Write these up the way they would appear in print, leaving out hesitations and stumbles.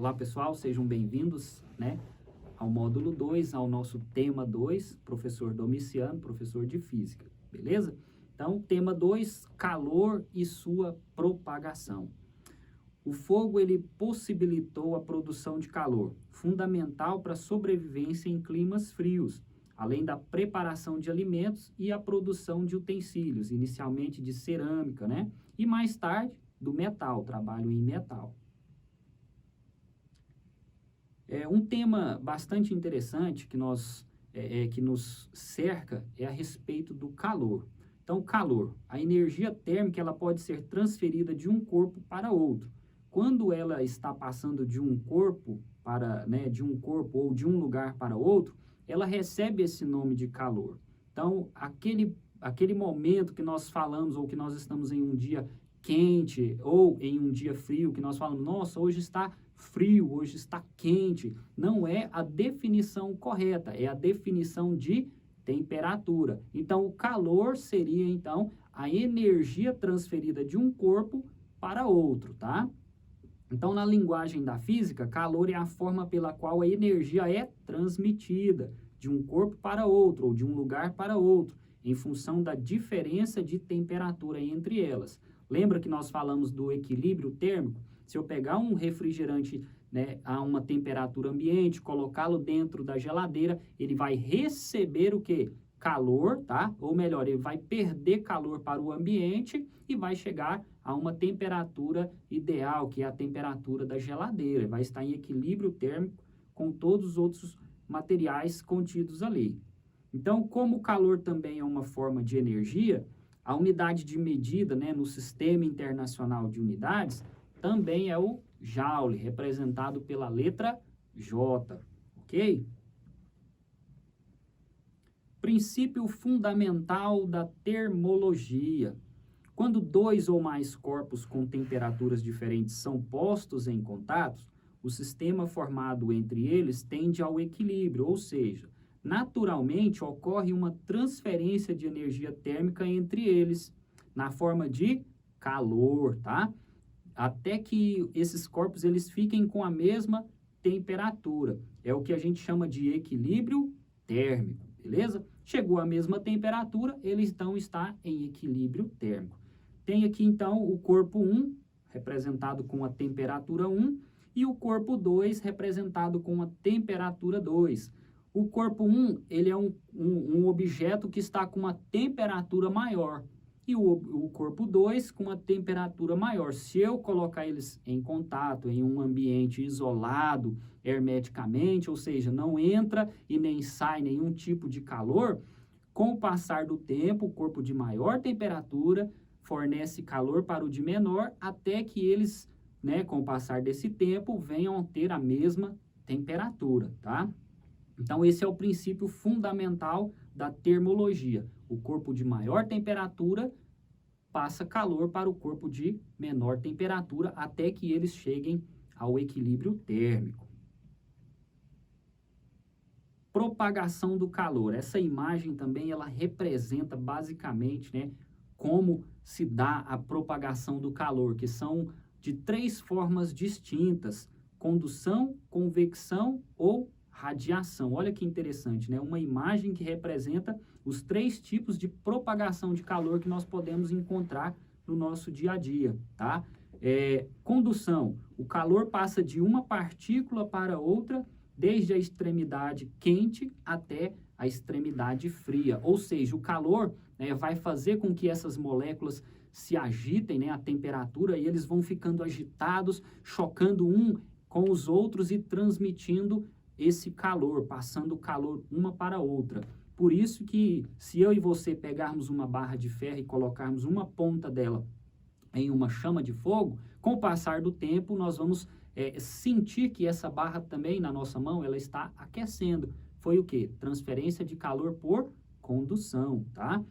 Olá pessoal, sejam bem-vindos, ao módulo 2, ao nosso tema 2, professor Domiciano, professor de Física, beleza? Então, tema 2, calor e sua propagação. O fogo, ele possibilitou a produção de calor, fundamental para a sobrevivência em climas frios, além da preparação de alimentos e a produção de utensílios, inicialmente de cerâmica, E mais tarde, do metal, trabalho em metal. Um tema bastante interessante que nos cerca é a respeito do calor. Então, calor, a energia térmica, ela pode ser transferida de um corpo para outro. Quando ela está passando de um corpo ou de um lugar para outro, ela recebe esse nome de calor. Então, aquele momento que nós falamos, ou que nós estamos em um dia quente, ou em um dia frio, que nós falamos, nossa, hoje está frio, hoje está quente, não é a definição correta, é a definição de temperatura. Então, o calor seria, então, a energia transferida de um corpo para outro, tá? Então, na linguagem da física, calor é a forma pela qual a energia é transmitida de um corpo para outro, ou de um lugar para outro, em função da diferença de temperatura entre elas. Lembra que nós falamos do equilíbrio térmico? Se eu pegar um refrigerante, a uma temperatura ambiente, colocá-lo dentro da geladeira, ele vai receber o quê? Calor, tá? Ou melhor, ele vai perder calor para o ambiente e vai chegar a uma temperatura ideal, que é a temperatura da geladeira. Vai estar em equilíbrio térmico com todos os outros materiais contidos ali. Então, como o calor também é uma forma de energia, a unidade de medida, no Sistema Internacional de Unidades, também é o Joule, representado pela letra J, ok? Princípio fundamental da termologia. Quando dois ou mais corpos com temperaturas diferentes são postos em contato, o sistema formado entre eles tende ao equilíbrio, ou seja, naturalmente ocorre uma transferência de energia térmica entre eles, na forma de calor, tá? Até que esses corpos eles fiquem com a mesma temperatura. É o que a gente chama de equilíbrio térmico, beleza? Chegou à mesma temperatura, eles então estão em equilíbrio térmico. Tem aqui então o corpo 1, representado com a temperatura 1, e o corpo 2, representado com a temperatura 2. O corpo 1, ele é um objeto que está com uma temperatura maior, e o corpo 2 com uma temperatura maior. Se eu colocar eles em contato em um ambiente isolado hermeticamente, ou seja, não entra e nem sai nenhum tipo de calor, com o passar do tempo, o corpo de maior temperatura fornece calor para o de menor, até que eles, com o passar desse tempo, venham a ter a mesma temperatura, tá? Então, esse é o princípio fundamental da termologia. O corpo de maior temperatura passa calor para o corpo de menor temperatura até que eles cheguem ao equilíbrio térmico. Propagação do calor. Essa imagem também ela representa basicamente, como se dá a propagação do calor, que são de 3 formas distintas: condução, convecção ou radiação. Olha que interessante, Uma imagem que representa os 3 tipos de propagação de calor que nós podemos encontrar no nosso dia a dia, tá? Condução. O calor passa de uma partícula para outra, desde a extremidade quente até a extremidade fria. Ou seja, o calor, vai fazer com que essas moléculas se agitem, a temperatura, e eles vão ficando agitados, chocando um com os outros e transmitindo esse calor, passando o calor uma para a outra. Por isso que, se eu e você pegarmos uma barra de ferro e colocarmos uma ponta dela em uma chama de fogo, com o passar do tempo, nós vamos sentir que essa barra também, na nossa mão, ela está aquecendo. Foi o quê? Transferência de calor por condução, tá?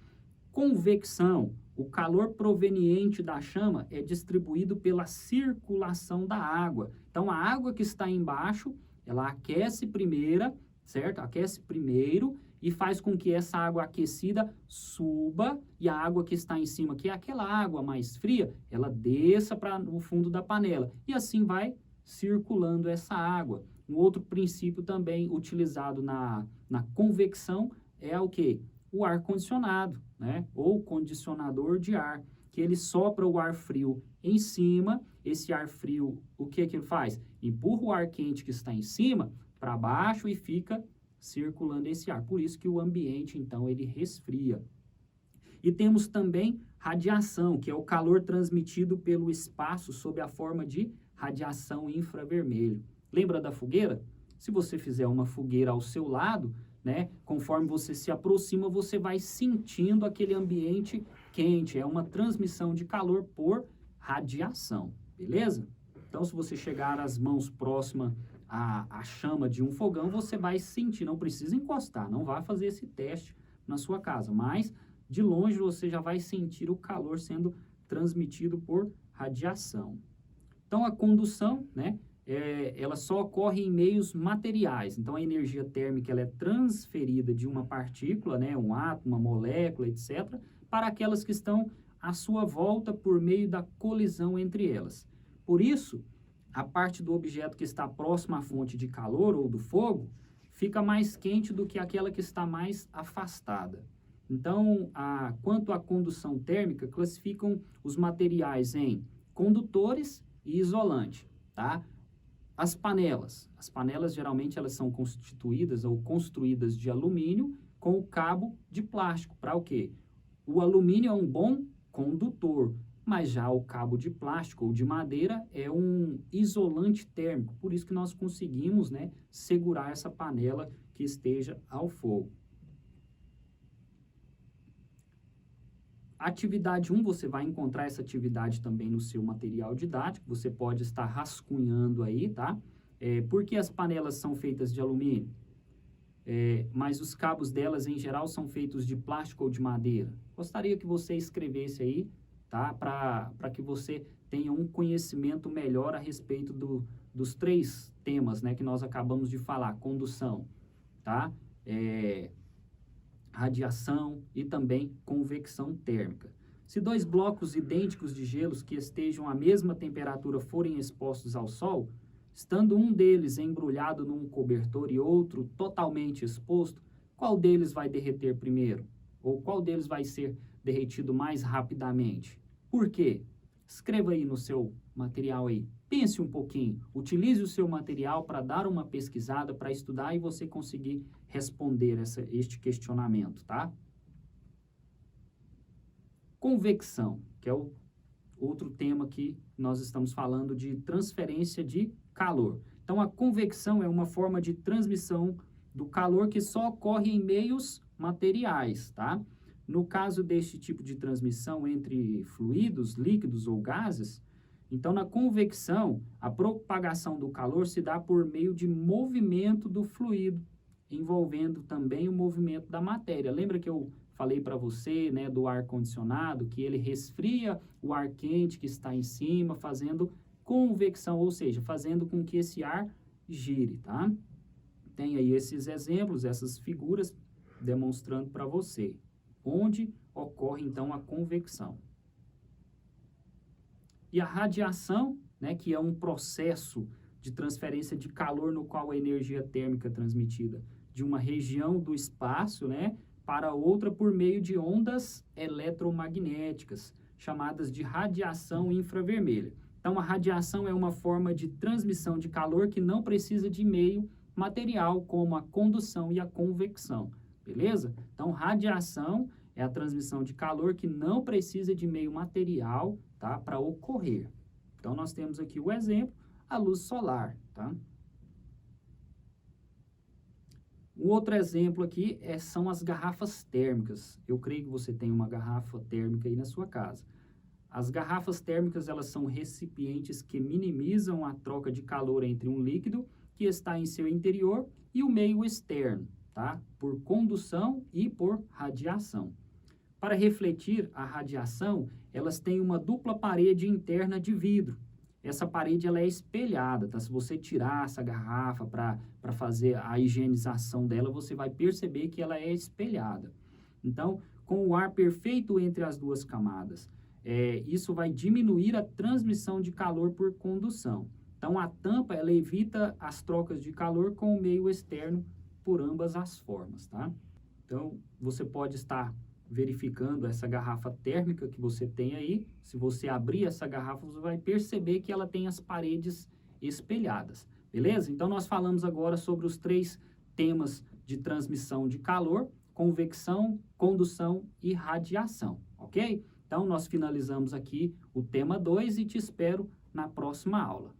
Convecção. O calor proveniente da chama é distribuído pela circulação da água. Então, a água que está embaixo, ela aquece primeiro, certo? Aquece primeiro e faz com que essa água aquecida suba e a água que está em cima, que é aquela água mais fria, ela desça para o fundo da panela. E assim vai circulando essa água. Um outro princípio também utilizado na convecção é o quê? O ar-condicionado, né? Ou condicionador de ar, que ele sopra o ar frio em cima. Esse ar frio, o que ele faz? Empurra o ar quente que está em cima para baixo e fica circulando esse ar. Por isso que o ambiente, então, ele resfria. E temos também radiação, que é o calor transmitido pelo espaço sob a forma de radiação infravermelho. Lembra da fogueira? Se você fizer uma fogueira ao seu lado, né, conforme você se aproxima, você vai sentindo aquele ambiente quente. É uma transmissão de calor por radiação, beleza? Então, se você chegar as mãos próximas à chama de um fogão, você vai sentir, não precisa encostar, não vai fazer esse teste na sua casa, mas de longe você já vai sentir o calor sendo transmitido por radiação. Então, a condução, né, ela só ocorre em meios materiais. Então, a energia térmica ela é transferida de uma partícula, né, um átomo, uma molécula, etc., para aquelas que estão à sua volta por meio da colisão entre elas. Por isso, a parte do objeto que está próxima à fonte de calor ou do fogo fica mais quente do que aquela que está mais afastada. Então, quanto à condução térmica, classificam os materiais em condutores e isolante, tá? As panelas geralmente elas são constituídas ou construídas de alumínio com o cabo de plástico. Para o quê? O alumínio é um bom condutor, mas já o cabo de plástico ou de madeira é um isolante térmico. Por isso que nós conseguimos, né, segurar essa panela que esteja ao fogo. Atividade 1, você vai encontrar essa atividade também no seu material didático, você pode estar rascunhando aí, tá? Por que as panelas são feitas de alumínio? Mas os cabos delas, em geral, são feitos de plástico ou de madeira? Gostaria que você escrevesse aí, tá? Para que você tenha um conhecimento melhor a respeito dos 3 temas, né, que nós acabamos de falar, condução, tá? Radiação e também convecção térmica. Se 2 blocos idênticos de gelos que estejam à mesma temperatura forem expostos ao sol, estando um deles embrulhado num cobertor e outro totalmente exposto, qual deles vai derreter primeiro? Ou qual deles vai ser derretido mais rapidamente? Por quê? Escreva aí no seu material aí. Pense um pouquinho, utilize o seu material para dar uma pesquisada, para estudar e você conseguir responder este questionamento, tá? Convecção, que é o outro tema que nós estamos falando de transferência de calor. Então, a convecção é uma forma de transmissão do calor que só ocorre em meios materiais, tá? No caso deste tipo de transmissão entre fluidos, líquidos ou gases, então, na convecção, a propagação do calor se dá por meio de movimento do fluido, envolvendo também o movimento da matéria. Lembra que eu falei para você, né, do ar-condicionado, que ele resfria o ar quente que está em cima, fazendo convecção, ou seja, fazendo com que esse ar gire, tá? Tem aí esses exemplos, essas figuras, demonstrando para você onde ocorre, então, a convecção. E a radiação, né, que é um processo de transferência de calor no qual a energia térmica é transmitida de uma região do espaço, né, para outra por meio de ondas eletromagnéticas, chamadas de radiação infravermelha. Então, a radiação é uma forma de transmissão de calor que não precisa de meio material, como a condução e a convecção, beleza? Então, radiação é a transmissão de calor que não precisa de meio material, tá, para ocorrer. Então, nós temos aqui o exemplo, a luz solar, tá? Um outro exemplo aqui são as garrafas térmicas. Eu creio que você tem uma garrafa térmica aí na sua casa. As garrafas térmicas, elas são recipientes que minimizam a troca de calor entre um líquido que está em seu interior e o meio externo, tá? Por condução e por radiação. Para refletir a radiação, elas têm uma dupla parede interna de vidro. Essa parede ela é espelhada, tá? Se você tirar essa garrafa para fazer a higienização dela, você vai perceber que ela é espelhada. Então, com o ar perfeito entre as duas camadas, isso vai diminuir a transmissão de calor por condução. Então, a tampa, ela evita as trocas de calor com o meio externo por ambas as formas, tá? Então, você pode estar verificando essa garrafa térmica que você tem aí. Se você abrir essa garrafa, você vai perceber que ela tem as paredes espelhadas, beleza? Então, nós falamos agora sobre os 3 temas de transmissão de calor: convecção, condução e radiação, ok? Então, nós finalizamos aqui o tema 2 e te espero na próxima aula.